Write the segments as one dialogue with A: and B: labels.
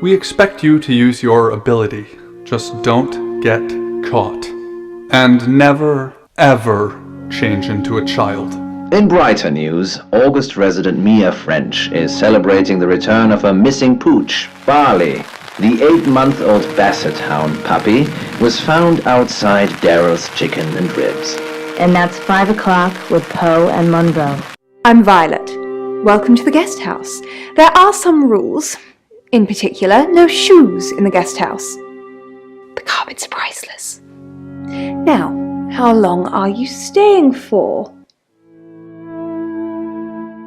A: We expect you to use your ability. Just don't get caught. And never, ever change into a child.
B: In brighter news, August resident Mia French is celebrating the return of her missing pooch, Barley. The 8-month-old Basset Hound puppy was found outside Daryl's Chicken and Ribs.
C: And that's 5 o'clock with Poe and Monroe.
D: I'm Violet. Welcome to the guest house. There are some rules. In particular, no shoes in the guest house. The carpets are priceless. Now, how long are you staying for?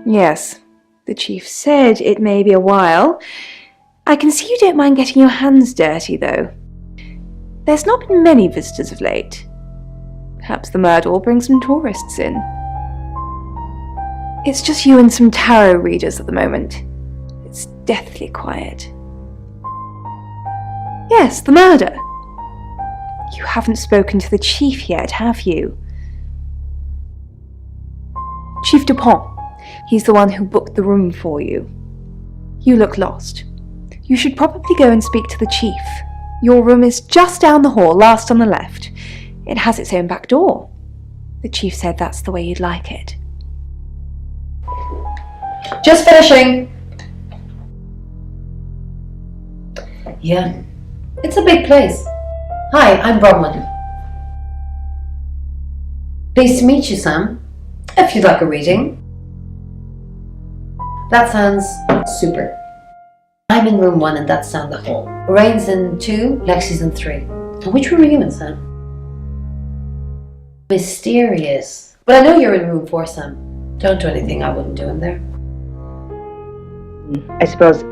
D: Yes, the chief said it may be a while. I can see you don't mind getting your hands dirty, though. There's not been many visitors of late. Perhaps the murder will bring some tourists in. It's just you and some tarot readers at the moment. It's deathly quiet. Yes, the murder. You haven't spoken to the chief yet, have you? Chief Dupont. He's the one who booked the room for you. You look lost. You should probably go and speak to the chief. Your room is just down the hall, last on the left. It has its own back door. The chief said that's the way you'd like it.
E: Just finishing. Yeah, it's a big place. Hi, I'm Bronwyn. Pleased to meet you, Sam. If you'd like a reading. That sounds super. I'm in room 1 and that's down the hall. Lorraine's in 2, Lexi's in 3. And which room are you in, Sam? Mysterious. But I know you're in room 4, Sam. Don't do anything I wouldn't do in there.
C: I suppose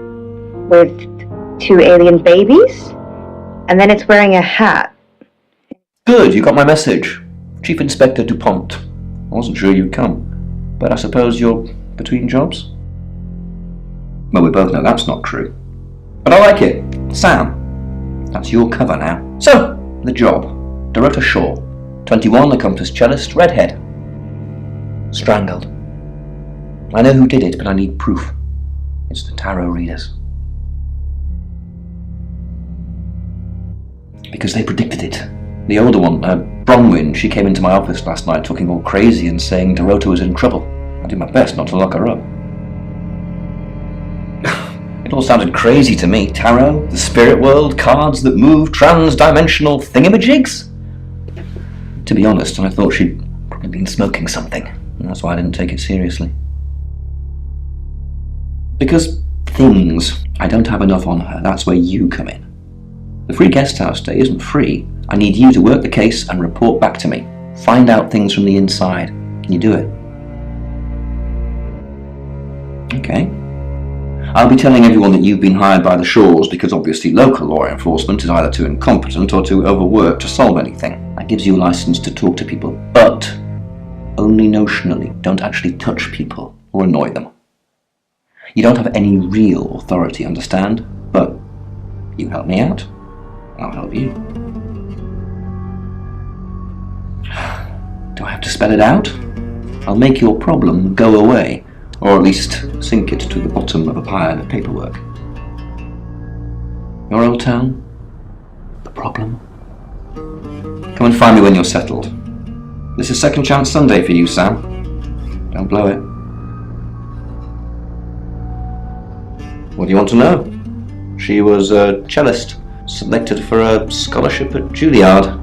C: with 2 alien babies? And then it's wearing a hat.
F: Good, you got my message. Chief Inspector Dupont. I wasn't sure you'd come, but I suppose you're between jobs? Well, we both know that's not true. But I like it. Sam, that's your cover now. So, the job. Dorota Shaw, 21, accomplished cellist, redhead. Strangled. I know who did it, but I need proof. It's the tarot readers. Because they predicted it. The older one, Bronwyn, she came into my office last night talking all crazy and saying Dorota was in trouble. I did my best not to lock her up. It all sounded crazy to me. Tarot, the spirit world, cards that move, trans-dimensional thingamajigs. To be honest, I thought she'd probably been smoking something, and that's why I didn't take it seriously. Because things, I don't have enough on her, that's where you come in. The free guest house stay isn't free. I need you to work the case and report back to me. Find out things from the inside. Can you do it? Okay. I'll be telling everyone that you've been hired by the Shaws because obviously local law enforcement is either too incompetent or too overworked to solve anything. That gives you a license to talk to people, but only notionally. Don't actually touch people or annoy them. You don't have any real authority, understand? But you help me out, I'll help you. Do I have to spell it out? I'll make your problem go away. Or at least sink it to the bottom of a pile of paperwork. Your old town? The problem? Come and find me when you're settled. This is Second Chance Sunday for you, Sam. Don't blow it. What do you want to know? She was a cellist, selected for a scholarship at Juilliard.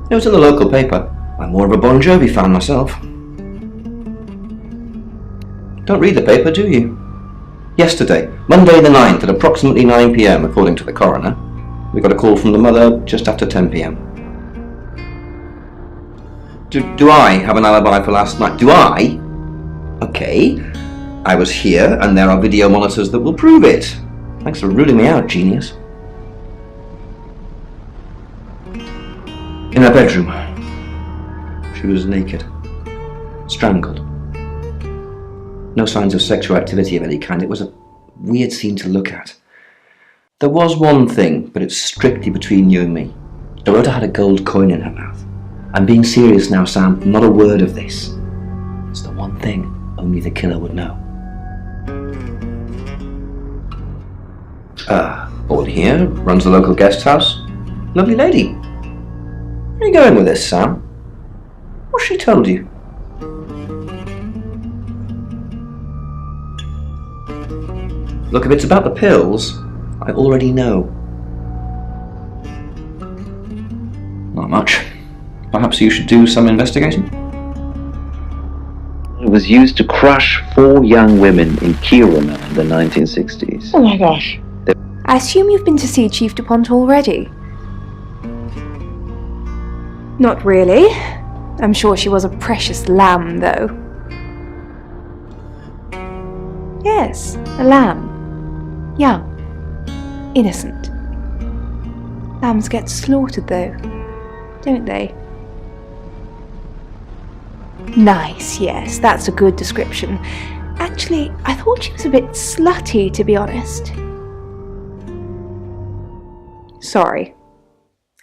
F: It was in the local paper. I'm more of a Bon Jovi fan myself. Don't read the paper, do you? Yesterday, Monday the 9th at approximately 9 p.m, according to the coroner, we got a call from the mother just after 10 p.m. Do I have an alibi for last night? Do I? Okay. I was here, and there are video monitors that will prove it. Thanks for ruling me out, genius. In her bedroom. She was naked. Strangled. No signs of sexual activity of any kind. It was a weird scene to look at. There was one thing, but it's strictly between you and me. Dorota had a gold coin in her mouth. I'm being serious now, Sam. Not a word of this. It's the one thing only the killer would know. Born here, runs the local guest house. Lovely lady. Where are you going with this, Sam? What's she told you? Look, if it's about the pills, I already know. Not much. Perhaps you should do some investigating?
B: It was used to crush 4 young women in Kiruna in the 1960s.
C: Oh my gosh.
D: I assume you've been to see Chief DuPont already? Not really. I'm sure she was a precious lamb, though. Yes, a lamb. Young. Innocent. Lambs get slaughtered, though, don't they? Nice, yes, that's a good description. Actually, I thought she was a bit slutty, to be honest. Sorry.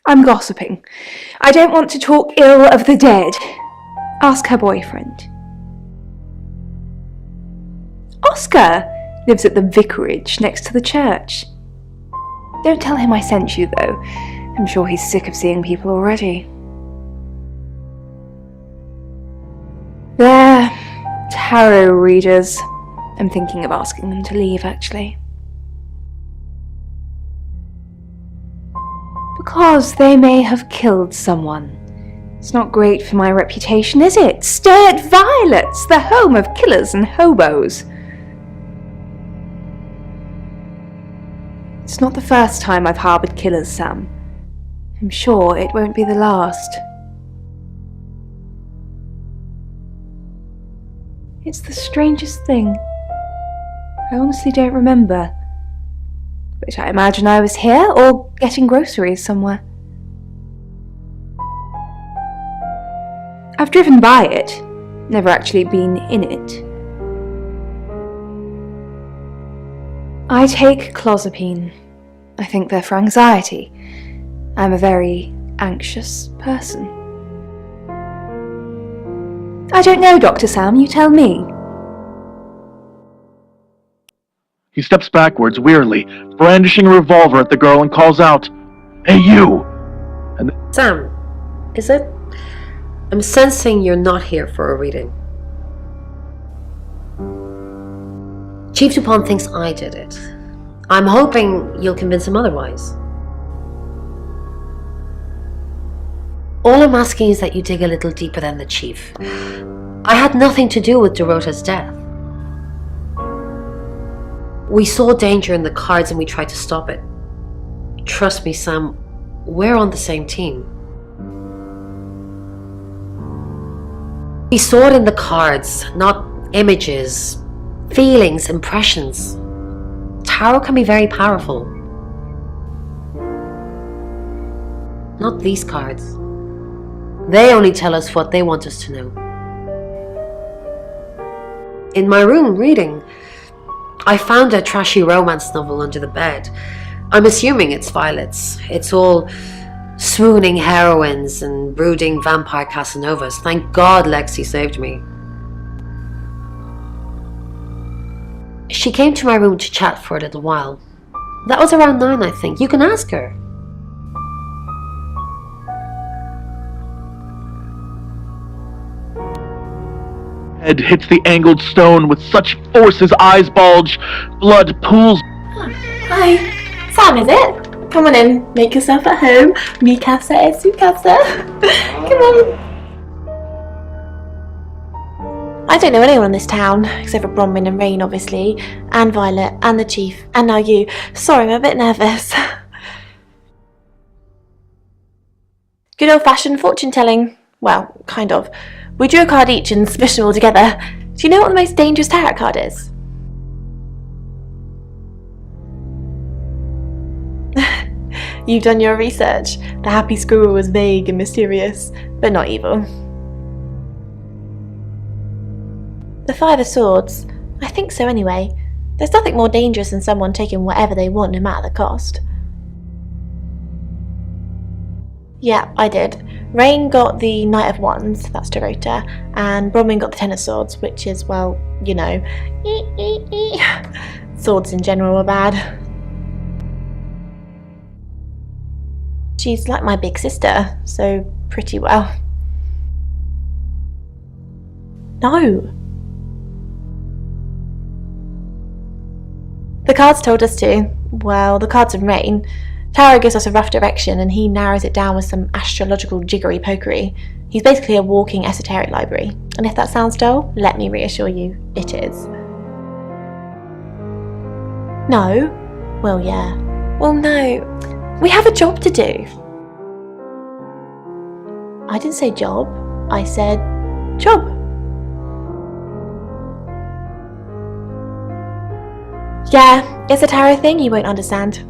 D: I'm gossiping. I don't want to talk ill of the dead. Ask her boyfriend. Oscar lives at the vicarage next to the church. Don't tell him I sent you, though. I'm sure he's sick of seeing people already. They're tarot readers. I'm thinking of asking them to leave, actually. Because they may have killed someone. It's not great for my reputation, is it? Stay at Violet's, the home of killers and hobos. It's not the first time I've harboured killers, Sam. I'm sure it won't be the last. It's the strangest thing. I honestly don't remember. But I imagine I was here or getting groceries somewhere. I've driven by it, never actually been in it. I take clozapine. I think they're for anxiety. I'm a very anxious person. I don't know, Dr. Sam, you tell me.
G: He steps backwards wearily, brandishing a revolver at the girl and calls out, "Hey, you!"
E: Sam, is it? I'm sensing you're not here for a reading. Chief DuPont thinks I did it. I'm hoping you'll convince him otherwise. All I'm asking is that you dig a little deeper than the Chief. I had nothing to do with Dorota's death. We saw danger in the cards and we tried to stop it. Trust me, Sam, we're on the same team. We saw it in the cards, not images, feelings, impressions. Tarot can be very powerful. Not these cards. They only tell us what they want us to know. In my room reading, I found a trashy romance novel under the bed. I'm assuming it's Violet's. It's all swooning heroines and brooding vampire Casanovas. Thank God Lexi saved me. She came to my room to chat for a little while. That was around 9, I think. You can ask her.
G: Head hits the angled stone with such force his eyes bulge. Blood pools.
H: Hi, Sam, is it? Come on in, make yourself at home. Mi casa es su casa. Come on. I don't know anyone in this town, except for Bronwyn and Rain, obviously, and Violet, and the Chief, and now you. Sorry, I'm a bit nervous. Good old-fashioned fortune-telling. Well, kind of. We drew a card each and smushed them all together. Do you know what the most dangerous tarot card is? You've done your research. The happy squirrel was vague and mysterious, but not evil. The Five of Swords. I think so anyway. There's nothing more dangerous than someone taking whatever they want no matter the cost. Yeah, I did. Rain got the Knight of Wands, that's Dorota, and Bronwyn got the Ten of Swords, which is, well, you know, swords in general are bad. She's like my big sister, so pretty well. No. The cards told us to. Well, the cards of rain. Tarot gives us a rough direction and he narrows it down with some astrological jiggery-pokery. He's basically a walking esoteric library. And if that sounds dull, let me reassure you, it is. No? Well, yeah. Well, no. We have a job to do. I didn't say job. I said job. Yeah, it's a tarot thing you won't understand.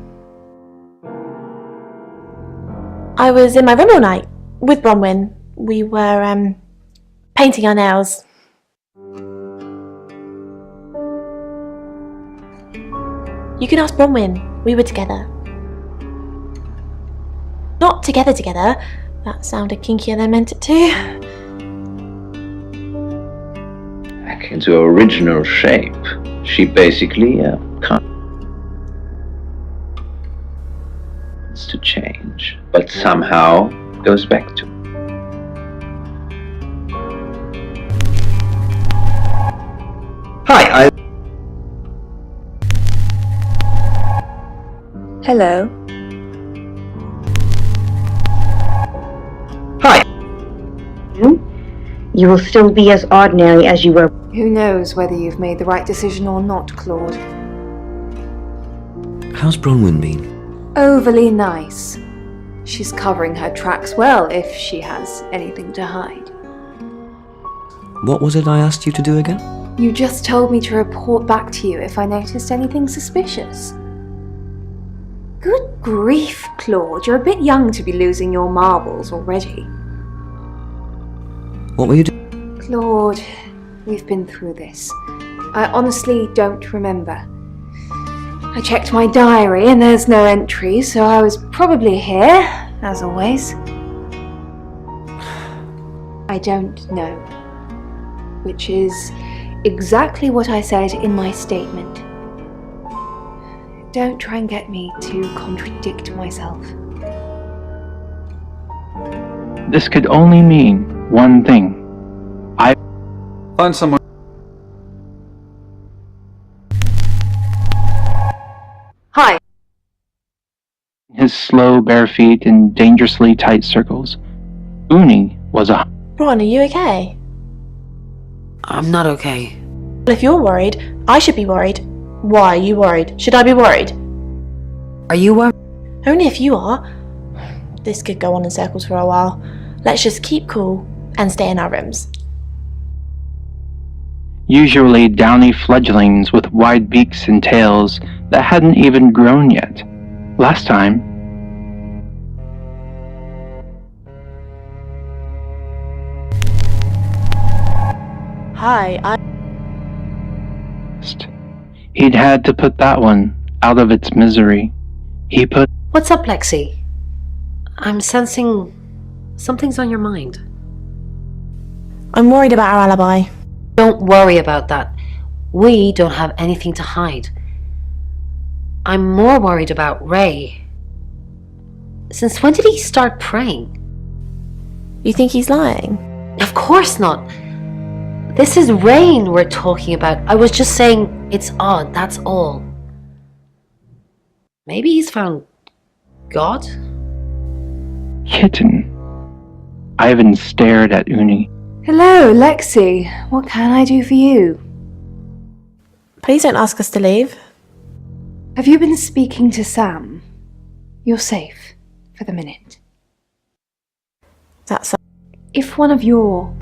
H: I was in my room all night with Bronwyn. We were painting our nails. You can ask Bronwyn. We were together. Not together. That sounded kinkier than I meant it to.
B: Back into her original shape. She basically can't to change, but somehow goes back to.
F: Hi,
D: Hello.
F: Hi.
C: You will still be as ordinary as you were.
D: Who knows whether you've made the right decision or not, Claude?
F: How's Bronwyn been?
D: Overly nice. She's covering her tracks well if she has anything to hide.
F: What was it I asked you to do again?
D: You just told me to report back to you if I noticed anything suspicious. Good grief, Claude, you're a bit young to be losing your marbles already.
F: What were you doing?
D: Claude, we've been through this. I honestly don't remember. I checked my diary and there's no entry, so I was probably here, as always. I don't know. Which is exactly what I said in my statement. Don't try and get me to contradict myself.
G: This could only mean one thing.
A: Find someone.
D: Hi.
G: His slow, bare feet in dangerously tight circles. Uni was a...
H: Ron, are you okay?
E: I'm not okay.
H: Well, if you're worried, I should be worried. Why are you worried? Should I be worried?
E: Are you worried?
H: Only if you are. This could go on in circles for a while. Let's just keep cool and stay in our rooms.
G: Usually downy fledglings with wide beaks and tails that hadn't even grown yet. Last time...
H: Hi,
G: He'd had to put that one out of its misery. He put...
E: What's up, Lexi? I'm sensing something's on your mind.
H: I'm worried about our alibi.
E: Don't worry about that. We don't have anything to hide. I'm more worried about Ray. Since when did he start praying?
H: You think he's lying?
E: Of course not. This is Rain we're talking about. I was just saying it's odd, that's all. Maybe he's found God?
G: Kitten. Ivan stared at Uni.
D: Hello, Lexi. What can I do for you?
H: Please don't ask us to leave.
D: Have you been speaking to Sam? You're safe for the minute.
H: That's...
D: If one of your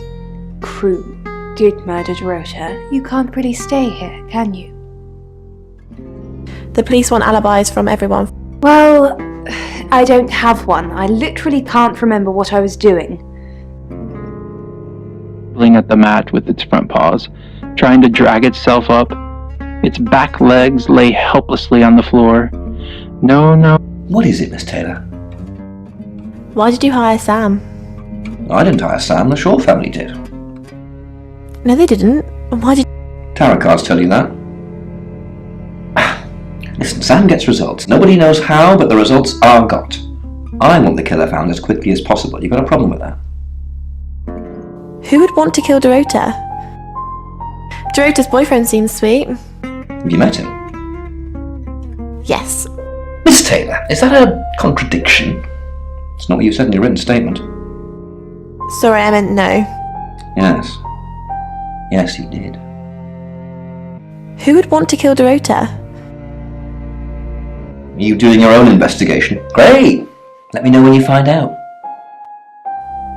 D: crew did murder Dorota, you can't really stay here, can you?
H: The police want alibis from everyone.
D: Well, I don't have one. I literally can't remember what I was doing.
G: At the mat with its front paws, trying to drag itself up. Its back legs lay helplessly on the floor. No.
F: What is it, Miss Taylor?
H: Why did you hire Sam?
F: I didn't hire Sam, the Shaw family did.
H: No, they didn't. Why did...
F: Tarot cards tell you that. Listen, Sam gets results. Nobody knows how, but the results are got. I want the killer found as quickly as possible. You got a problem with that?
H: Who would want to kill Dorota? Dorota's boyfriend seems sweet.
F: Have you met him?
H: Yes.
F: Miss Taylor, is that a contradiction? It's not what you said in your written statement.
H: Sorry, I meant no.
F: Yes. Yes, you did.
H: Who would want to kill Dorota?
F: Are you doing your own investigation? Great! Let me know when you find out.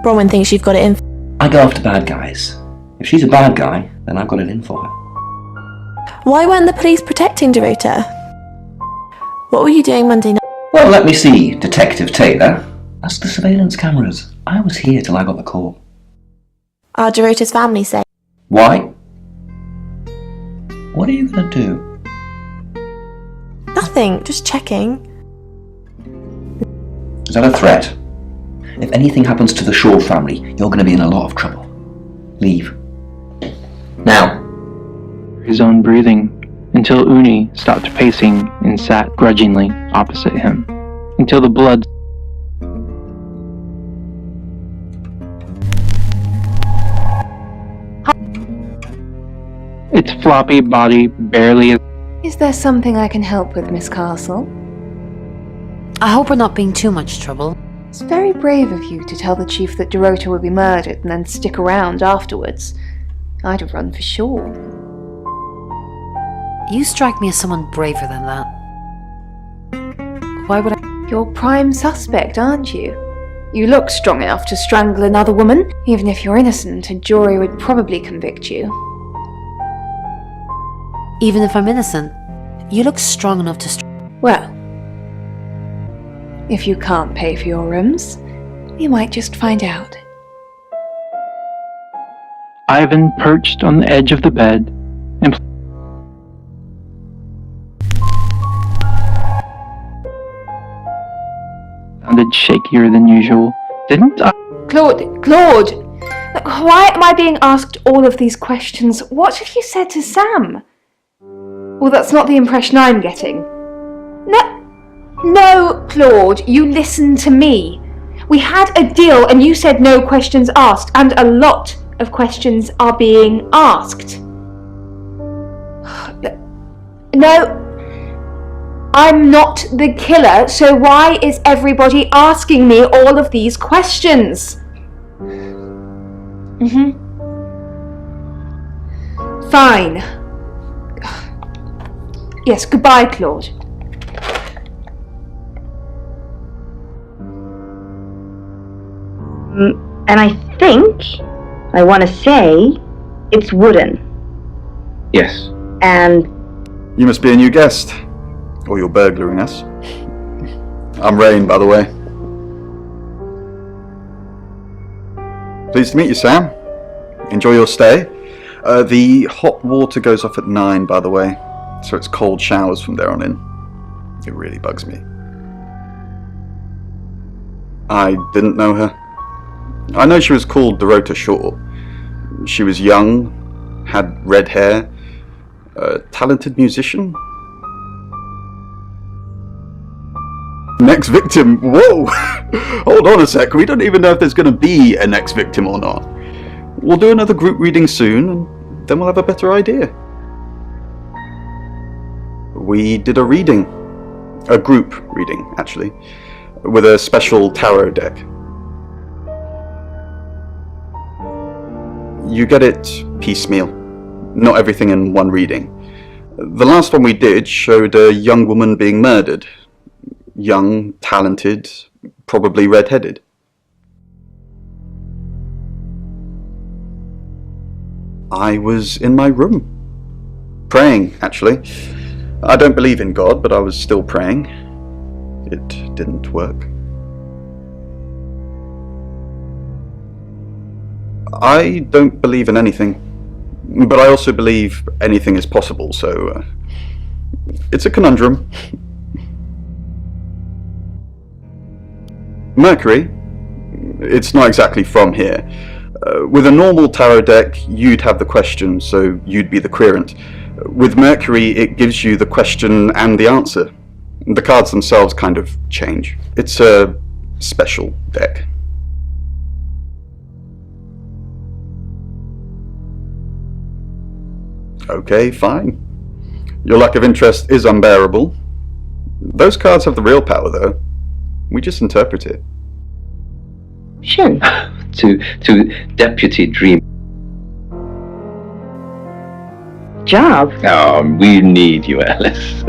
H: Bronwyn thinks you've got it in.
F: I go after bad guys. If she's a bad guy, then I've got it in for her.
H: Why weren't the police protecting Dorota? What were you doing Monday night?
F: Well, let me see, Detective Taylor. Ask the surveillance cameras. I was here till I got the call.
H: Are Dorota's family safe?
F: Why? What are you going to do?
H: Nothing, just checking.
F: Is that a threat? If anything happens to the Shaw family, you're going to be in a lot of trouble. Leave. Now.
G: His own breathing, until Uni stopped pacing and sat grudgingly opposite him, until the blood its floppy body barely.
D: Is there something I can help with, Miss Castle?
E: I hope we're not being too much trouble.
D: It's very brave of you to tell the chief that Dorota would be murdered and then stick around afterwards. I'd have run for sure.
E: You strike me as someone braver than that. Why would I?
D: You're prime suspect, aren't you? You look strong enough to strangle another woman. Even if you're innocent, a jury would probably convict you.
E: Even if I'm innocent, you look strong enough to
D: Well, if you can't pay for your rooms, you might just find out.
G: Ivan perched on the edge of the bed and sounded shakier than usual. Didn't I?
D: Claude! Look, why am I being asked all of these questions? What have you said to Sam? Well, that's not the impression I'm getting. No, Claude, you listen to me. We had a deal and you said no questions asked, and a lot of questions are being asked. No, I'm not the killer, so why is everybody asking me all of these questions? Fine. Yes, goodbye, Claude.
C: And I think, I want to say, it's wooden.
F: Yes.
C: And
A: You must be a new guest. Or you're burglaring us. I'm Rain, by the way. Pleased to meet you, Sam. Enjoy your stay. The hot water goes off at 9, by the way. So it's cold showers from there on in. It really bugs me. I didn't know her. I know she was called Dorota Shaw. She was young, had red hair, a talented musician. Next victim? Whoa! Hold on a sec, we don't even know if there's going to be a next victim or not. We'll do another group reading soon, and then we'll have a better idea. We did a reading. A group reading, actually. With a special tarot deck. You get it piecemeal. Not everything in one reading. The last one we did showed a young woman being murdered. Young, talented, probably red-headed. I was in my room. Praying, actually. I don't believe in God, but I was still praying. It didn't work. I don't believe in anything, but I also believe anything is possible, so it's a conundrum. Mercury, it's not exactly from here. With a normal tarot deck, you'd have the question, so you'd be the querent. With Mercury, it gives you the question and the answer. The cards themselves kind of change. It's a special deck. Okay, fine. Your lack of interest is unbearable. Those cards have the real power, though. We just interpret it.
C: Sure.
F: To Deputy Dream.
C: Job?
F: Oh, we need you, Alice.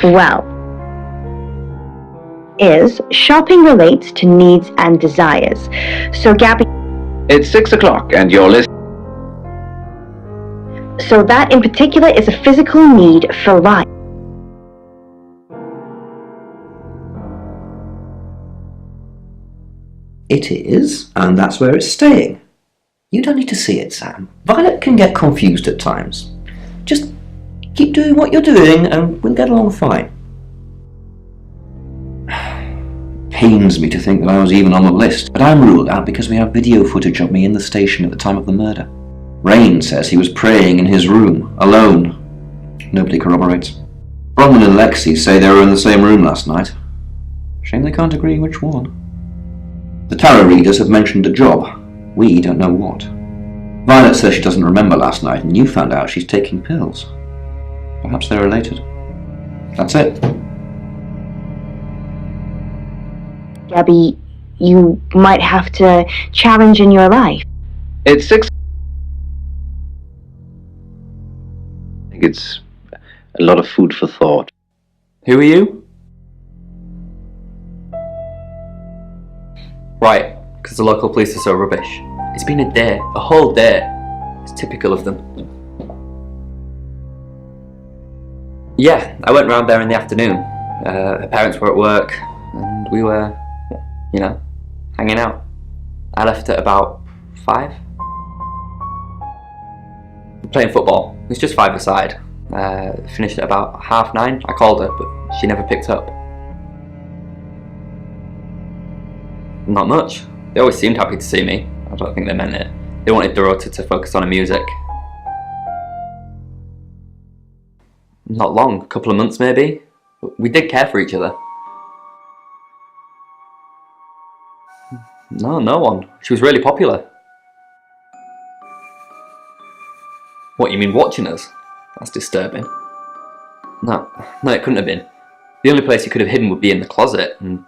C: Well, shopping relates to needs and desires. So, Gabby,
B: It's 6 o'clock and you're listening.
C: so that in particular is a physical need for life.
F: It is, and that's where it's staying. You don't need to see it, Sam. Violet can get confused at times. Just keep doing what you're doing and we'll get along fine. Pains me to think that I was even on the list, but I'm ruled out because we have video footage of me in the station at the time of the murder. Rain says he was praying in his room, alone. Nobody corroborates. Bronwyn and Lexi say they were in the same room last night. Shame they can't agree which one. The tarot readers have mentioned a job. We don't know what. Violet says she doesn't remember last night, and you found out she's taking pills. Perhaps they're related. That's it.
C: Gabby, you might have to challenge in your life.
B: It's 6. I think it's a lot of food for thought.
I: Who are you? Right, because the local police are so rubbish. It's been a day, a whole day. It's typical of them. Yeah, I went round there in the afternoon. Her parents were at work, and we were, hanging out. I left at about 5. Playing football. It was just 5-a-side. Finished at about 9:30. I called her, but she never picked up. Not much. They always seemed happy to see me. I don't think they meant it. They wanted Dorota to focus on her music. Not long, a couple of months maybe. But we did care for each other. No one. She was really popular. What, you mean watching us? That's disturbing. No, it couldn't have been. The only place you could have hidden would be in the closet, and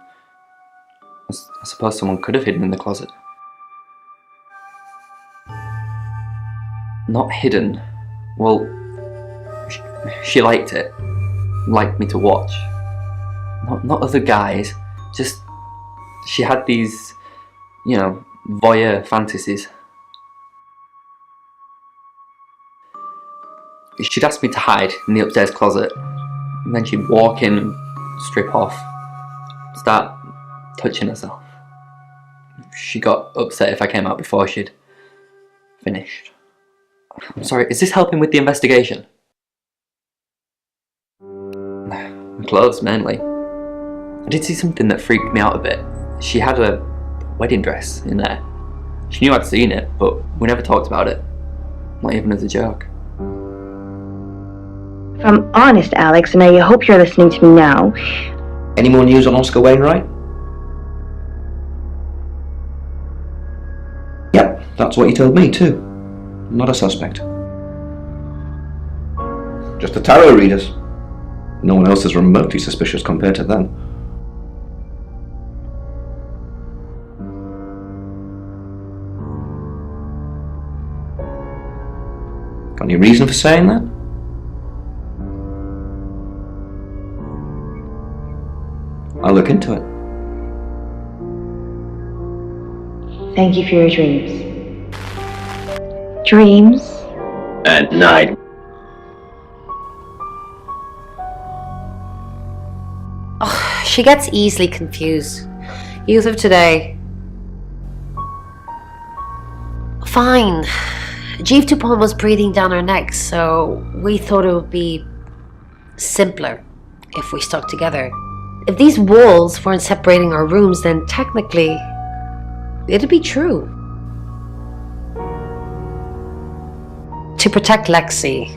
I: I suppose someone could have hidden in the closet. Not hidden. Well, she liked it. Liked me to watch. Not other guys. Just, she had these, voyeur fantasies. She'd ask me to hide in the upstairs closet, and then she'd walk in and strip off, start touching herself. She got upset if I came out before she'd finished. I'm sorry, is this helping with the investigation? Clothes, mainly. I did see something that freaked me out a bit. She had a wedding dress in there. She knew I'd seen it, but we never talked about it. Not even as a joke.
C: If I'm honest, Alex, and I hope you're listening to me now.
F: Any more news on Oscar Wainwright? Yep, that's what you told me too. Not a suspect. Just the tarot readers. No one else is remotely suspicious compared to them. Got any reason for saying that? I'll look into it.
C: Thank you for your dreams. Dreams?
B: At night.
E: Oh, she gets easily confused. Youth of today. Fine. Jeeve Dupont was breathing down her neck, so we thought it would be simpler if we stuck together. If these walls weren't separating our rooms, then technically it'd be true. To protect Lexi.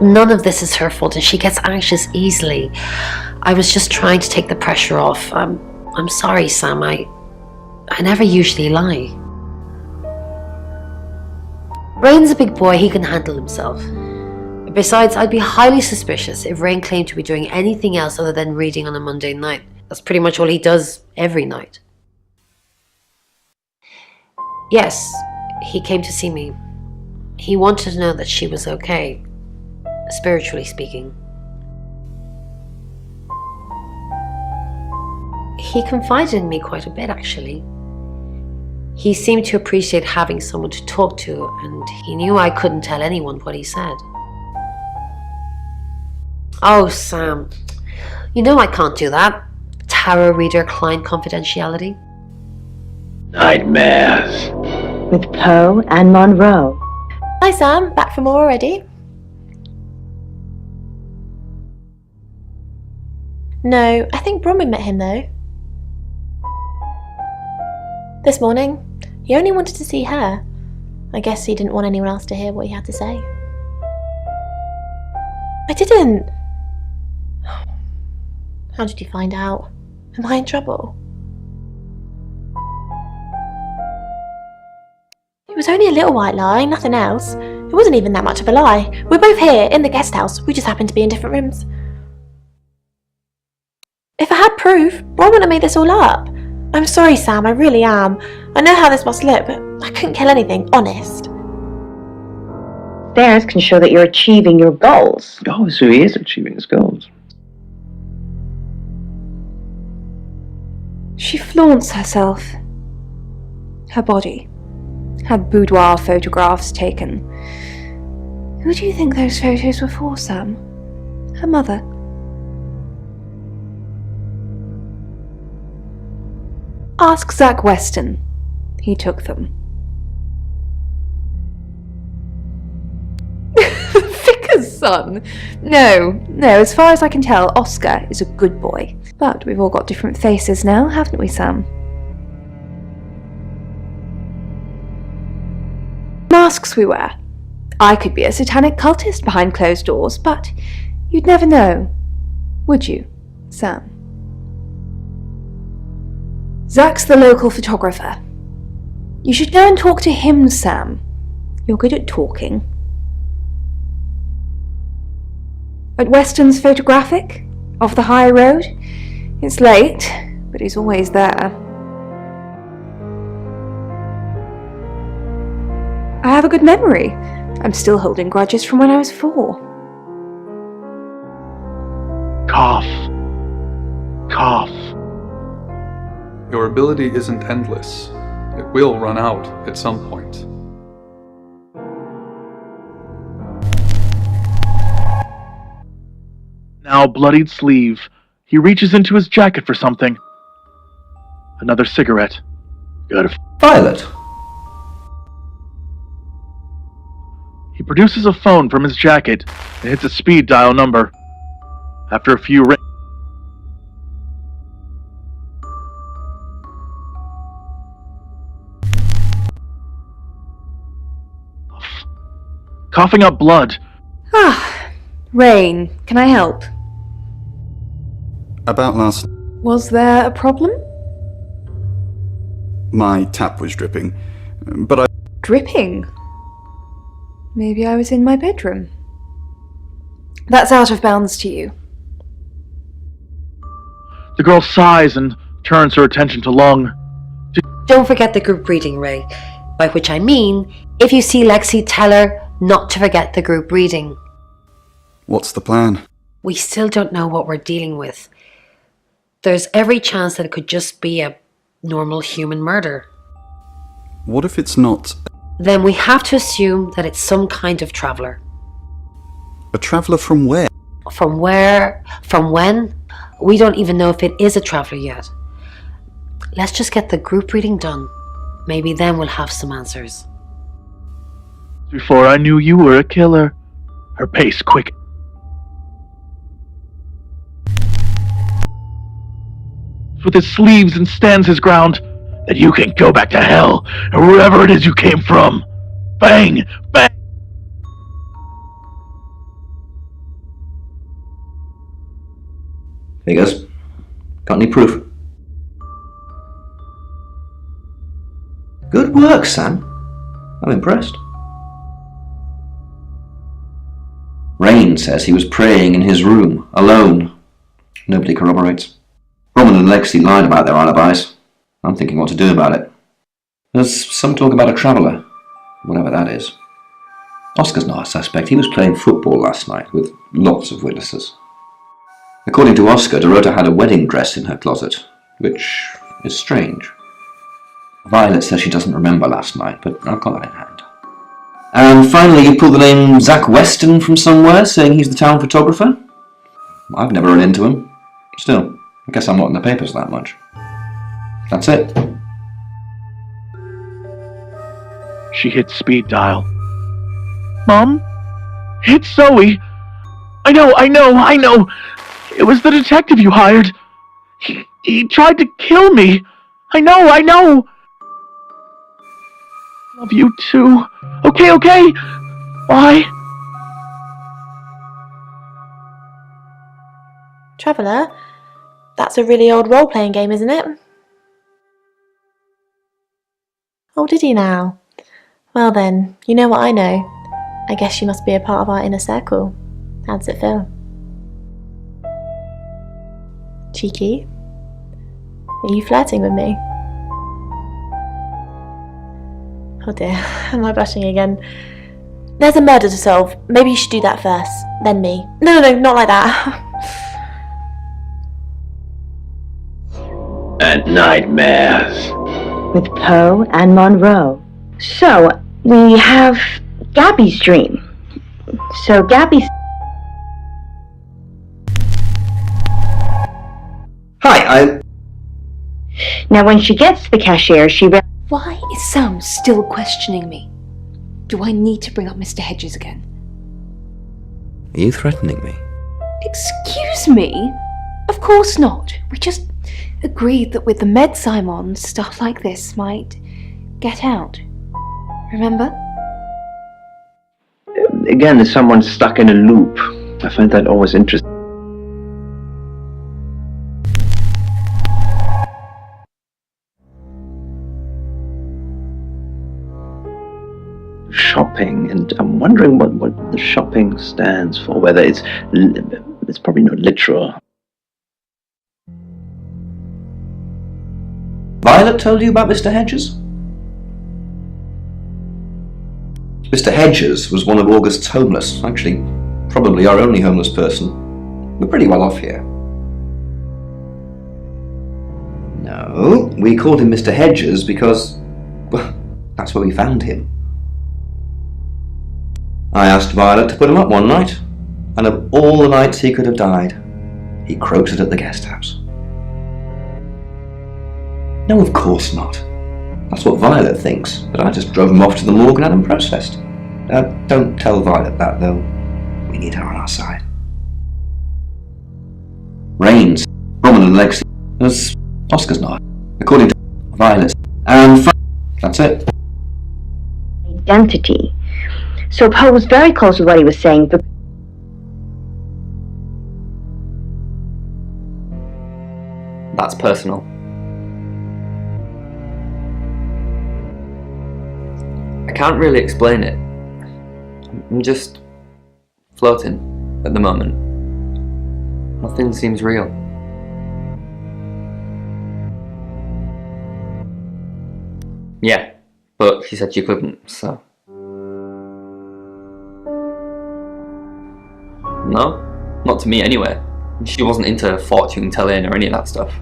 E: None of this is her fault, and she gets anxious easily. I was just trying to take the pressure off. I'm sorry, Sam. I I never usually lie. Rain's a big boy, he can handle himself. Besides, I'd be highly suspicious if Rain claimed to be doing anything else other than reading on a Monday night. That's pretty much all he does every night. Yes, he came to see me. He wanted to know that she was okay, spiritually speaking. He confided in me quite a bit, actually. He seemed to appreciate having someone to talk to, and he knew I couldn't tell anyone what he said. Oh, Sam, you know I can't do that. Tarot reader client confidentiality.
B: Nightmares.
C: With Poe and Monroe.
H: Hi Sam, back for more already? No, I think Bronwyn met him though. This morning. He only wanted to see her. I guess he didn't want anyone else to hear what he had to say. I didn't. How did you find out? Am I in trouble? It was only a little white lie, nothing else. It wasn't even that much of a lie. We're both here, in the guest house. We just happened to be in different rooms. If I had proof, Ron wouldn't have made this all up. I'm sorry, Sam, I really am. I know how this must look, but I couldn't kill anything, honest.
C: Theirs can show that you're achieving your goals.
F: Oh, so he is achieving his goals.
D: She flaunts herself. Her body. Had boudoir photographs taken. Who do you think those photos were for, Sam? Her mother? Ask Zach Weston. He took them. Vicar's son? No, as far as I can tell, Oscar is a good boy. But we've all got different faces now, haven't we, Sam? Masks we wear. I could be a satanic cultist behind closed doors, but you'd never know, would you, Sam? Zach's the local photographer. You should go and talk to him, Sam. You're good at talking. At Weston's photographic? Off the high road? It's late, but he's always there. I have a good memory. I'm still holding grudges from when I was 4.
J: Cough. Cough.
K: Your ability isn't endless. It will run out at some point.
J: Now bloodied sleeve. He reaches into his jacket for something. Another cigarette. Good.
F: Violet.
J: He produces a phone from his jacket and hits a speed dial number. After a few rings, coughing up blood.
D: Rain, can I help?
A: About last...
D: Was there a problem?
A: My tap was dripping, but I...
D: Dripping? Maybe I was in my bedroom. That's out of bounds to you.
J: The girl sighs and turns her attention to Long.
E: Don't forget the group reading, Ray. By which I mean, if you see Lexi, tell her not to forget the group reading.
A: What's the plan?
E: We still don't know what we're dealing with. There's every chance that it could just be a normal human murder.
A: What if it's not...
E: Then we have to assume that it's some kind of traveller.
A: A traveller from where?
E: From where? From when? We don't even know if it is a traveller yet. Let's just get the group reading done. Maybe then we'll have some answers.
J: Before I knew you were a killer. Her pace quick. With his sleeves and stands his ground, that you can go back to hell, or wherever it is you came from. Bang! Bang!
F: Here he goes. Got any proof? Good work, Sam. I'm impressed. Rain says he was praying in his room, alone. Nobody corroborates. Roman and Lexi lied about their alibis. I'm thinking what to do about it. There's some talk about a traveller, whatever that is. Oscar's not a suspect. He was playing football last night with lots of witnesses. According to Oscar, Dorota had a wedding dress in her closet, which is strange. Violet says she doesn't remember last night, but I've got that in hand. And finally, you pulled the name Zach Weston from somewhere, saying he's the town photographer? I've never run into him. Still, I guess I'm not in the papers that much. That's it.
J: She hit speed dial. Mom? It's Zoe! I know! It was the detective you hired. He tried to kill me. I know! Love you too. Okay. Bye.
H: Traveller, that's a really old role-playing game, isn't it? Oh, did you now? Well then, you know what I know. I guess you must be a part of our inner circle. How does it feel? Cheeky? Are you flirting with me? Oh dear, am I blushing again? There's a murder to solve. Maybe you should do that first, then me. No, not like that.
L: And nightmares.
C: With Poe and Monroe. So, we have Gabby's dream. So Gabby's...
F: Hi,
C: Now when she gets to the cashier, she...
D: Why is Sam still questioning me? Do I need to bring up Mr. Hedges again?
F: Are you threatening me?
D: Excuse me? Of course not. We just agreed that with the meds I'm on, stuff like this might get out. Remember?
L: Again, is someone stuck in a loop? I find that always interesting. Shopping, and I'm wondering what the shopping stands for, whether it's probably not literal.
F: Violet told you about Mr. Hedges? Mr. Hedges was one of August's homeless, actually, probably our only homeless person. We're pretty well off here. No, we called him Mr. Hedges because, well, that's where we found him. I asked Violet to put him up one night, and of all the nights he could have died, he croaked it at the guest house. No, of course not. That's what Violet thinks, but I just drove him off to the morgue and had him processed. Don't tell Violet that, though. We need her on our side. Rains, Roman and Lexi, as Oscar's not, according to Violet. And that's it.
C: Identity. So Poe was very close with what he was saying, but...
I: That's personal. I can't really explain it. I'm just floating at the moment. Nothing seems real. Yeah, but she said she couldn't, so... No, not to me anyway. She wasn't into fortune telling or any of that stuff.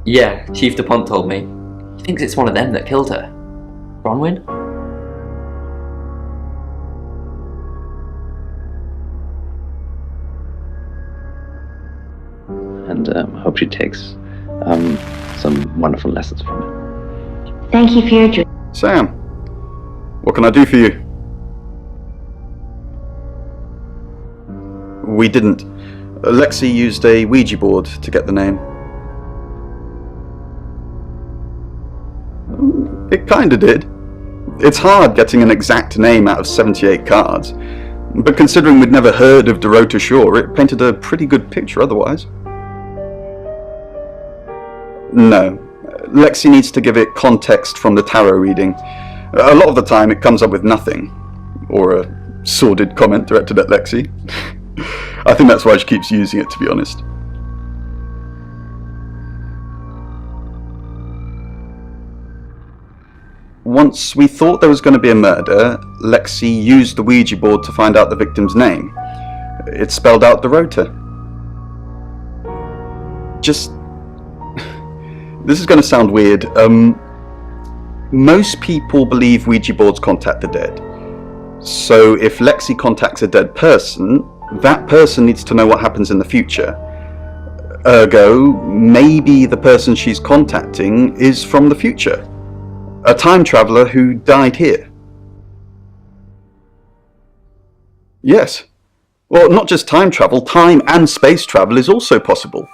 I: Yeah, Chief DuPont told me. He thinks it's one of them that killed her. Bronwyn?
L: And I hope she takes some wonderful lessons from it.
C: Thank you for your dream.
A: Sam, what can I do for you? We didn't. Lexi used a Ouija board to get the name. It kinda did. It's hard getting an exact name out of 78 cards, but considering we'd never heard of Dorota Shaw, it painted a pretty good picture otherwise. No, Lexi needs to give it context from the tarot reading. A lot of the time it comes up with nothing, or a sordid comment directed at Lexi. I think that's why she keeps using it, to be honest. Once we thought there was going to be a murder, Lexi used the Ouija board to find out the victim's name. It spelled out Dorota. Just... this is going to sound weird. Most people believe Ouija boards contact the dead. So if Lexi contacts a dead person, that person needs to know what happens in the future. Ergo, maybe the person she's contacting is from the future. A time traveller who died here. Yes. Well, not just time travel, time and space travel is also possible.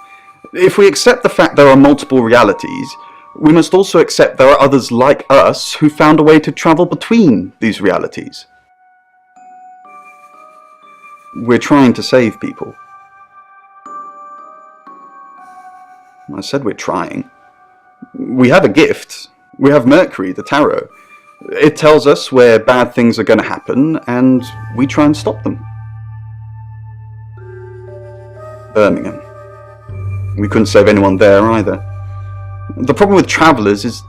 A: If we accept the fact there are multiple realities, we must also accept there are others like us who found a way to travel between these realities. We're trying to save people. I said we're trying. We have a gift. We have Mercury, the tarot. It tells us where bad things are going to happen, and we try and stop them. Birmingham. We couldn't save anyone there either. The problem with travellers is...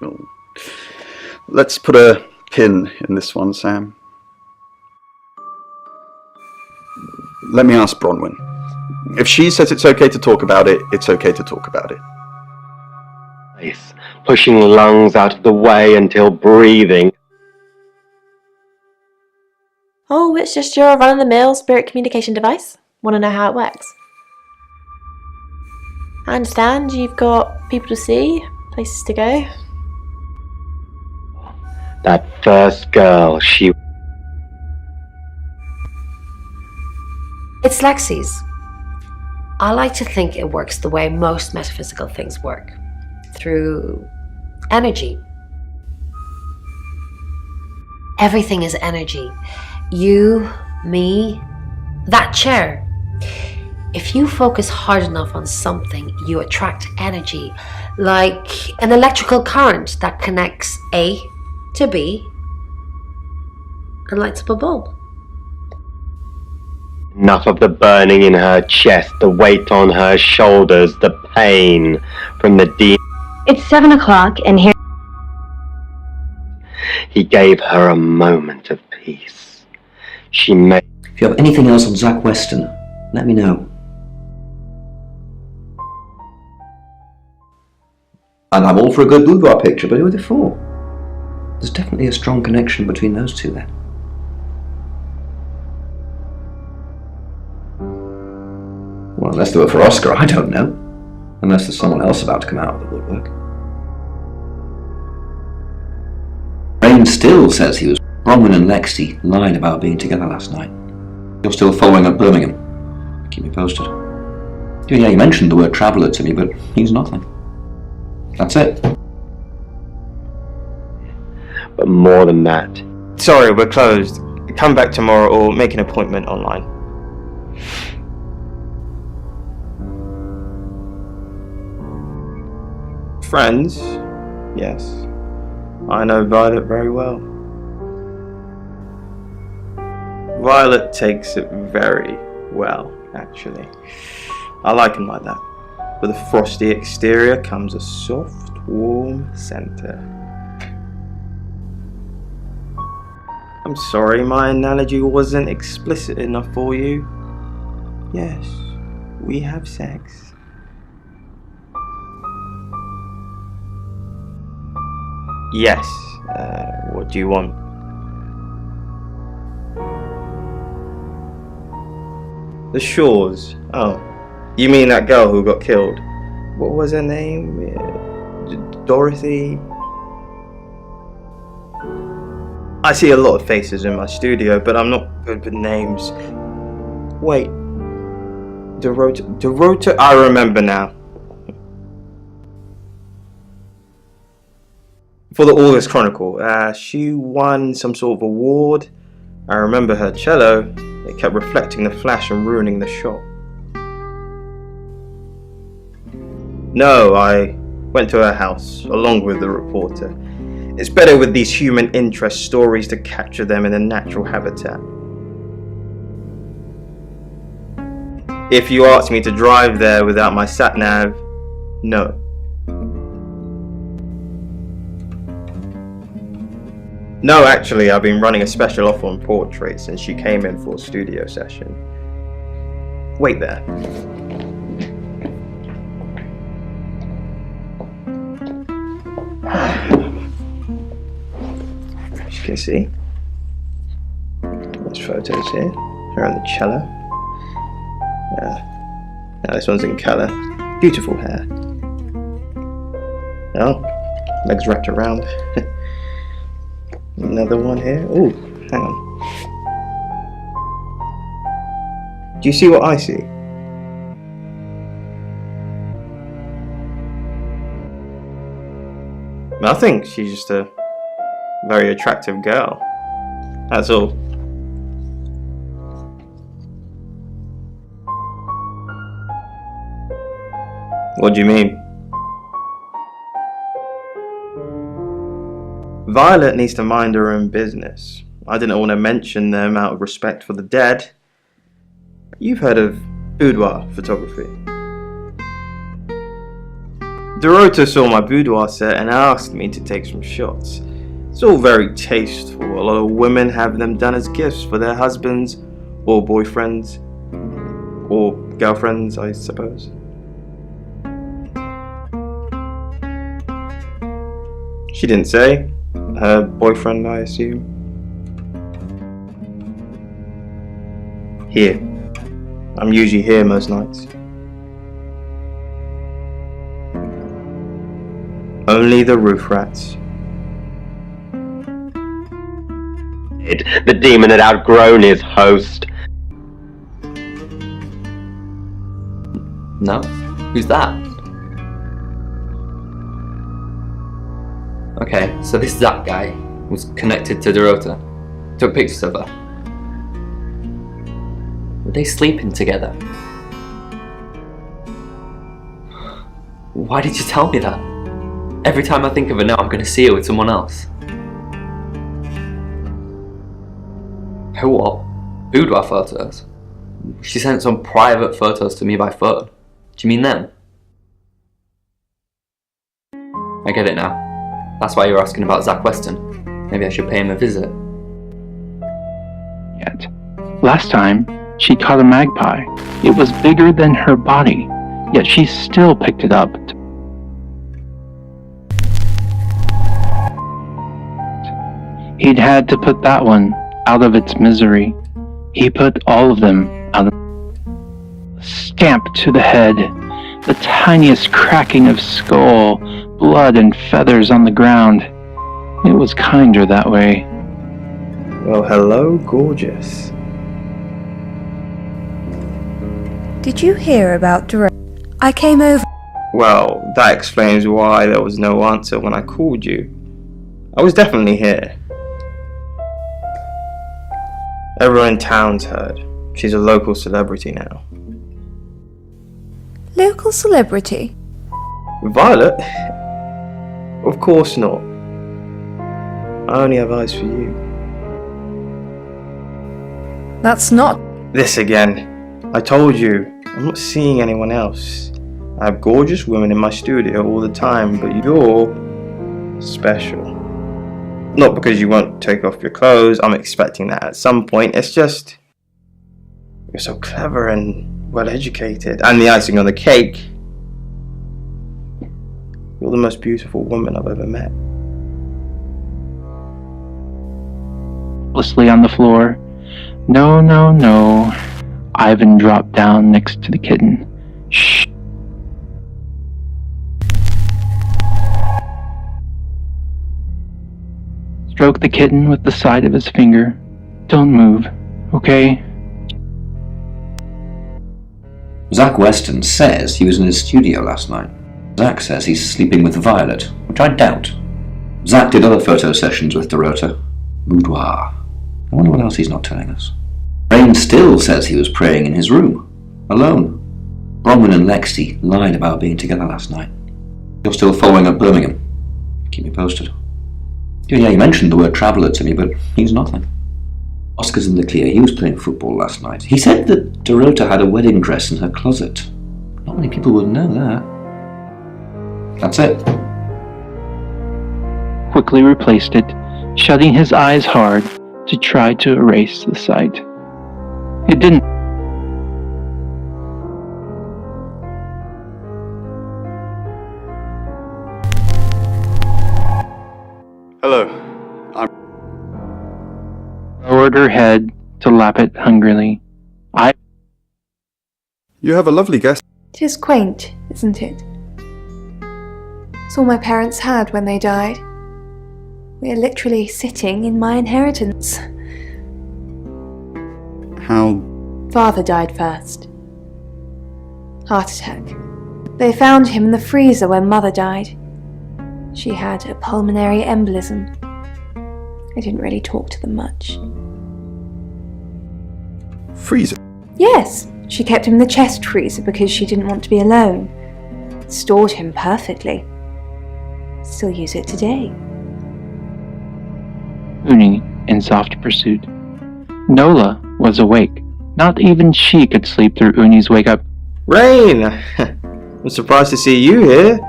A: well, let's put a pin in this one, Sam. Let me ask Bronwyn. If she says it's okay to talk about it, it's okay to talk about it.
M: Pushing lungs out of the way until breathing.
H: Oh, it's just your run-of-the-mill spirit communication device. Want to know how it works? I understand you've got people to see, places to go.
M: That first girl, she...
E: It's Lexi's. I like to think it works the way most metaphysical things work. Through energy. Everything is energy. You, me, that chair. If you focus hard enough on something, you attract energy, like an electrical current that connects A to B and lights up a bulb.
M: Enough of the burning in her chest, the weight on her shoulders, the pain from the demon.
C: It's 7 o'clock, and here...
M: He gave her a moment of peace. She made...
F: If you have anything else on Zach Weston, let me know. And I'm all for a good boudoir picture, but who are they for? There's definitely a strong connection between those two then. Well, unless they were for Oscar, I don't know. Unless there's someone else about to come out of the woodwork. Rain still says he was... Bronwyn and Lexi lied about being together last night. You're still following up Birmingham. Keep me posted. Yeah, you mentioned the word traveller to me, but he's nothing. That's it.
M: But more than that.
N: Sorry, we're closed. Come back tomorrow or make an appointment online. Friends? Yes. I know Violet very well. Violet takes it very well, actually. I like him like that. With a frosty exterior comes a soft, warm center. I'm sorry my analogy wasn't explicit enough for you. Yes, we have sex. Yes, what do you want? The Shores. Oh, you mean that girl who got killed? What was her name? Dorothy? I see a lot of faces in my studio, but I'm not good with names. Wait. Dorota, I remember now. For the August Chronicle, she won some sort of award. I remember her cello. It kept reflecting the flash and ruining the shot. No, I went to her house, along with the reporter. It's better with these human interest stories to capture them in a natural habitat. If you asked me to drive there without my sat-nav, no. No, actually, I've been running a special offer on portraits since she came in for a studio session. Wait there. As you can see, there's photos here. Her on the cello. Now this one's in colour. Beautiful hair. Oh, legs wrapped around. Another one here. Ooh, hang on. Do you see what I see? I think she's just a very attractive girl. That's all. What do you mean? Violet needs to mind her own business. I didn't want to mention them out of respect for the dead. You've heard of boudoir photography. Dorota saw my boudoir set and asked me to take some shots. It's all very tasteful. A lot of women have them done as gifts for their husbands or boyfriends or girlfriends, I suppose. She didn't say. Her boyfriend, I assume. Here. I'm usually here most nights. Only the roof rats.
M: The demon had outgrown his host.
I: No? Who's that? Okay, so this Zach guy was connected to Dorota. Took pictures of her. Were they sleeping together? Why did you tell me that? Every time I think of her now, I'm going to see her with someone else. Her what? Boudoir photos? She sent some private photos to me by phone. Do you mean them? I get it now. That's why you're asking about Zach Weston. Maybe I should pay him a visit.
G: Yet. Last time, she caught a magpie. It was bigger than her body, yet she still picked it up. He'd had to put that one out of its misery. He put all of them out of... Stamp to the head, the tiniest cracking of skull, blood and feathers on the ground. It was kinder that way.
N: Well, hello, gorgeous.
D: Did you hear about Dorota? I came over.
N: Well, that explains why there was no answer when I called you. I was definitely here. Everyone in town's heard. She's a local celebrity now.
D: Local celebrity?
N: Violet? Of course not. I only have eyes for you.
D: That's not...
N: This again. I told you, I'm not seeing anyone else. I have gorgeous women in my studio all the time, but you're special. Not because you won't take off your clothes, I'm expecting that at some point. It's just, you're so clever and well educated. And the icing on the cake, you're the most beautiful woman I've ever met.
G: Helplessly on the floor. No, no, no. Ivan dropped down next to the kitten. Shh. Stroke the kitten with the side of his finger. Don't move, okay?
F: Zach Weston says he was in his studio last night. Zach says he's sleeping with Violet, which I doubt. Zach did other photo sessions with Dorota. Boudoir. I wonder what else he's not telling us. Rain still says he was praying in his room, alone. Bronwyn and Lexi lied about being together last night. You're still following up Birmingham. Keep me posted. Yeah, you mentioned the word traveller to me, but he's nothing. Oscar's in the clear. He was playing football last night. He said that Dorota had a wedding dress in her closet. Not many people would know that. That's it.
G: Quickly replaced it, shutting his eyes hard to try to erase the sight. It didn't.
A: Hello.
G: Lowered her head to lap it hungrily.
A: You have a lovely guest.
D: It is quaint, isn't it? It's all my parents had when they died. We are literally sitting in my inheritance.
A: How?
D: Father died first. Heart attack. They found him in the freezer when Mother died. She had a pulmonary embolism. I didn't really talk to them much.
A: Freezer?
D: Yes, she kept him in the chest freezer because she didn't want to be alone. Stored him perfectly. Still use it today.
G: Uni in soft pursuit. Nola was awake. Not even she could sleep through Uni's wake-up.
N: Rain! I'm surprised to see you here.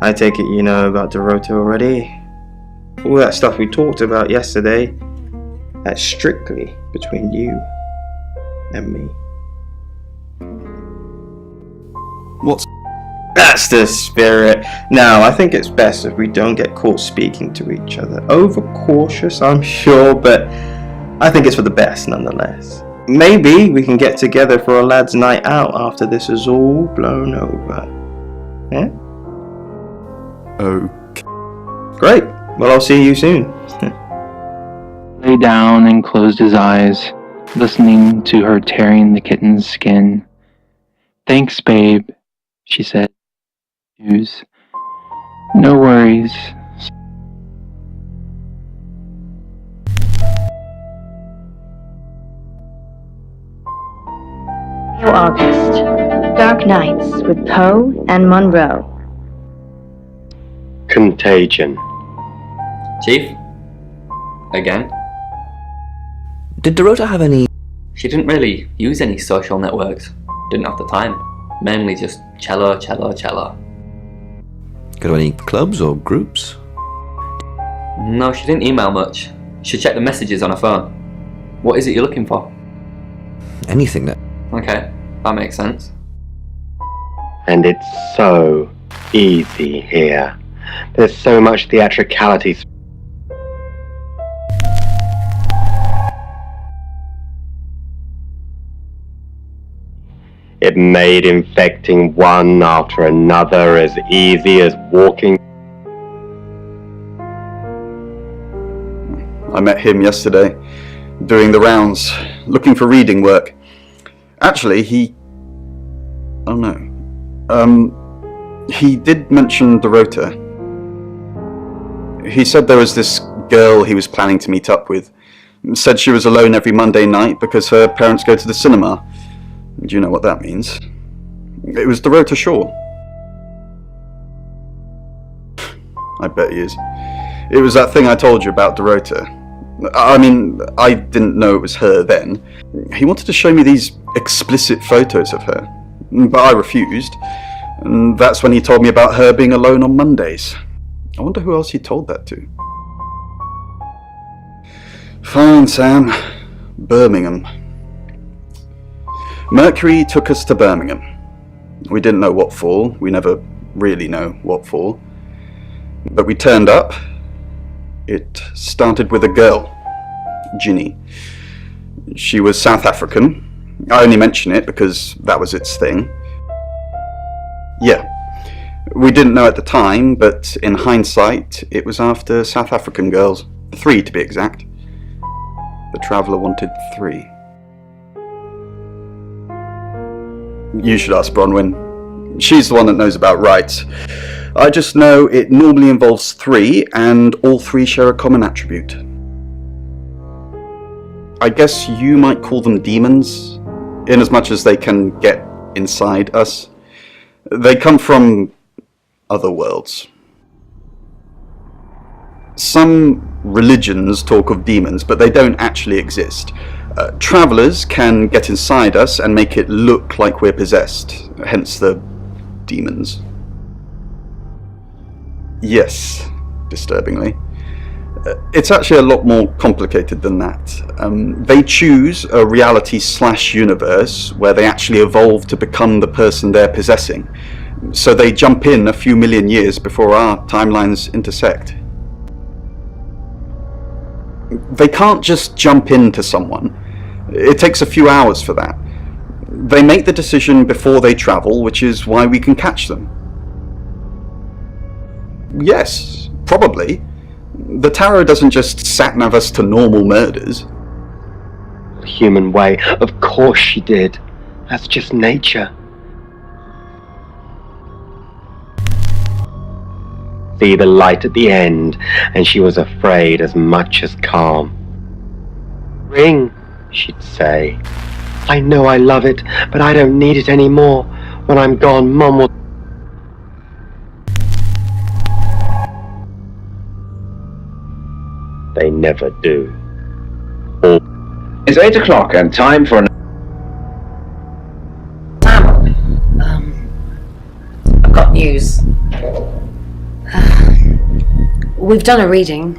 N: I take it you know about Dorota already. All that stuff we talked about yesterday, that's strictly between you and me.
A: What's...
N: That's the spirit. Now, I think it's best if we don't get caught speaking to each other. Overcautious, I'm sure, but I think it's for the best nonetheless. Maybe we can get together for a lad's night out after this is all blown over. Yeah?
A: Okay.
N: Great. Well, I'll see you soon.
G: Lay down and closed his eyes, listening to her tearing the kitten's skin. Thanks, babe, she said. No worries.
C: August. Dark Nights with Poe and Monroe.
M: Contagion.
I: Chief? Again?
F: Did Dorota have any...
I: She didn't really use any social networks. Didn't have the time. Mainly just cello.
F: Go to any clubs or groups?
I: No, she didn't email much. She checked the messages on her phone. What is it you're looking for?
F: Anything that...
I: Okay, that makes sense.
M: And it's so easy here. There's so much theatricality. It made infecting one after another as easy as walking.
A: I met him yesterday, doing the rounds, looking for reading work. Actually, he did mention Dorota. He said there was this girl he was planning to meet up with. Said she was alone every Monday night because her parents go to the cinema. Do you know what that means? It was Dorota Shaw. I bet he is. It was that thing I told you about Dorota. I mean, I didn't know it was her then. He wanted to show me these explicit photos of her, but I refused. And that's when he told me about her being alone on Mondays. I wonder who else he told that to. Fine, Sam. Birmingham. Mercury took us to Birmingham. We didn't know what for. We never really know what for. But we turned up. It started with a girl, Ginny. She was South African. I only mention it because that was its thing. Yeah. We didn't know at the time, but in hindsight, it was after South African girls. 3 to be exact. The Traveller wanted 3. You should ask Bronwyn. She's the one that knows about rights. I just know it normally involves 3, and all 3 share a common attribute. I guess you might call them demons, in as much as they can get inside us. They come from other worlds. Some religions talk of demons, but they don't actually exist. Travelers can get inside us and make it look like we're possessed, hence the demons. Yes, disturbingly. It's actually a lot more complicated than that. They choose a reality/universe where they actually evolve to become the person they're possessing. So they jump in a few million years before our timelines intersect. They can't just jump into someone. It takes a few hours for that. They make the decision before they travel, which is why we can catch them. Yes, probably. The tarot doesn't just sat-nav us to normal murders.
M: Human way. Of course she did. That's just nature. See the light at the end, and she was afraid as much as calm. Ring, she'd say. I know I love it, but I don't need it anymore. When I'm gone, Mum will... They never do.
B: It's 8 o'clock and time for an...
E: Sam, I've got news. We've done a reading.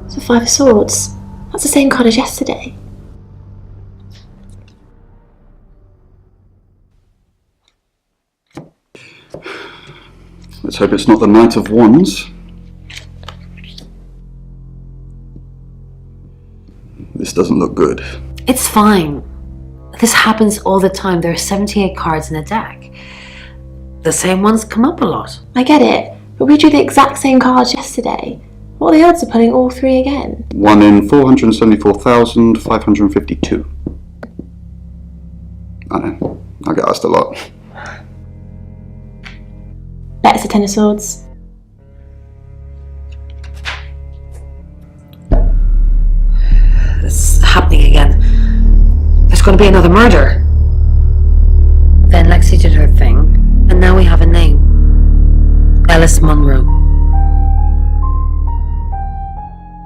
H: It's the Five of Swords. That's the same card as yesterday.
A: Let's hope it's not the Knight of Wands. This doesn't look good.
E: It's fine. This happens all the time. There are 78 cards in a deck. The same ones come up a lot.
H: I get it, but we drew the exact same cards yesterday. What are the odds of pulling all three again?
A: 1 in 474,552. I know, I get asked a lot.
H: That's the Ten of Swords.
E: It's happening again. There's going to be another murder. Then Lexi did her thing, and now we have a name. Ellis Munro.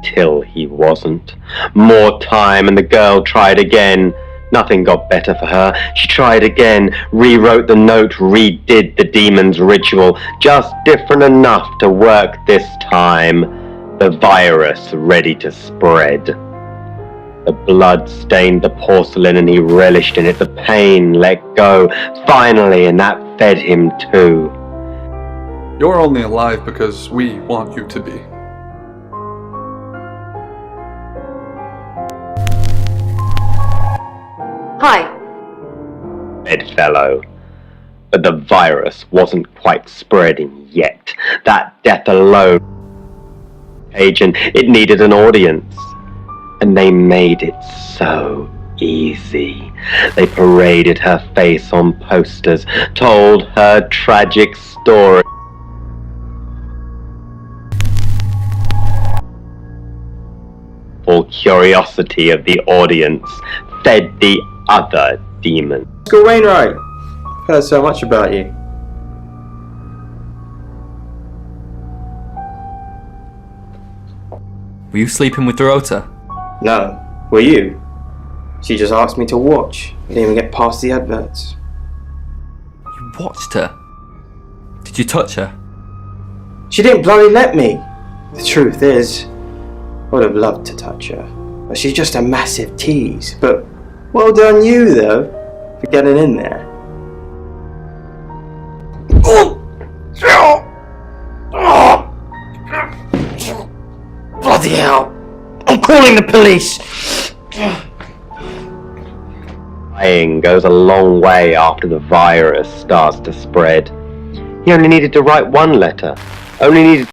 M: Till he wasn't. More time, and the girl tried again. Nothing got better for her. She tried again, rewrote the note, redid the demon's ritual, just different enough to work this time. The virus ready to spread. The blood stained the porcelain and he relished in it. The pain let go, finally, and that fed him too.
K: You're only alive because we want you to be.
E: Hi.
M: Bedfellow. But the virus wasn't quite spreading yet. That death alone. Agent, it needed an audience. And they made it so easy. They paraded her face on posters, told her tragic story. Full curiosity of the audience fed the other demon.
N: Go Wainwright! I've heard so much about you.
I: Were you sleeping with Dorota?
N: No, were you? She just asked me to watch. I didn't even get past the adverts.
I: You watched her? Did you touch her?
N: She didn't bloody let me. The truth is, I would have loved to touch her, but she's just a massive tease. But well done you, though, for getting in there. Bloody hell! I'm calling the police!
M: Lying goes a long way after the virus starts to spread. He only needed to write one letter. Only needed